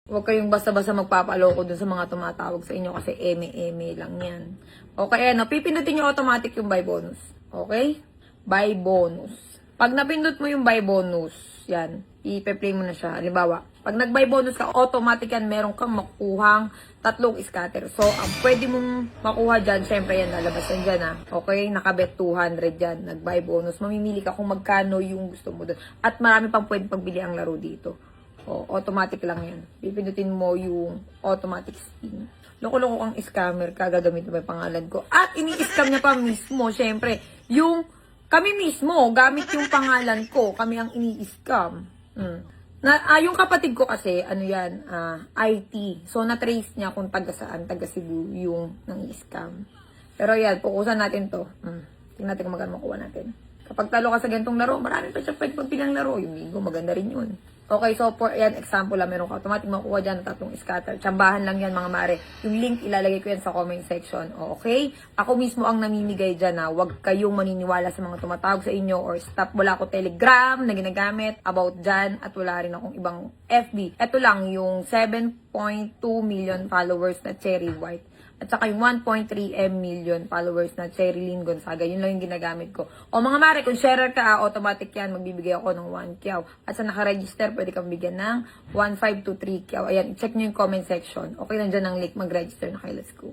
Huwag kayong basta-basta magpapaloko dun sa mga tumatawag sa inyo kasi eme-eme lang yan. Okay, ano, pipindutin nyo automatic yung buy bonus. Okay? Buy bonus. Pag napindot mo yung buy bonus, yan, ipe-play mo na siya. Halimbawa, pag nag-buy bonus ka, automatic yan, meron kang makukuhang 3 scatter. So, ang pwede mong makuha dyan, syempre yan, lalabas yan dyan, ha. Okay? Nakabet 200 dyan, nag-buy bonus. Mamimili ka kung magkano yung gusto mo doon. At marami pang pwede pagbili ang laro dito. O, automatic lang yan. Pipindutin mo yung automatic spin. Loko-loko kang scammer ka, gagamitin mo yung pangalan ko. At ini-scam niya pa mismo, syempre, yung kami mismo, gamit yung pangalan ko, kami ang ini-scam. Yung kapatid ko kasi, ano yan, IT. So, na-trace niya kung taga saan, taga Cebu yung nang-scam. Pero yan, pukusan natin to. Tingnan natin kung magkano makuha natin. Kapag talo ka sa ganitong laro, marami pa siya pwede pagpilang laro. Yung linggo, maganda rin yun. Okay, so for yan, example lang, meron ka automatic makuha dyan ng 3 scatter. Tsambahan lang yan mga mare. Yung link, ilalagay ko yan sa comment section. Okay? Ako mismo ang namimigay dyan na huwag kayong maniniwala sa mga tumatawag sa inyo or stop. Wala ako Telegram na ginagamit about dyan at wala rin akong ibang FB. Ito lang yung 7.2 million followers na Cherry White. At saka yung 1.3 million followers na Cherilyn Gonzaga. Yun lang yung ginagamit ko. O mga mare, kung sharer ka, automatic yan. Magbibigay ako ng 1 kyaw. At sa nakaregister, pwede kang bigyan ng 1.5 to 3 kyaw. Ayan, i-check nyo yung comment section. Okay, nandyan ang link. Mag-register na kayo. Let's go.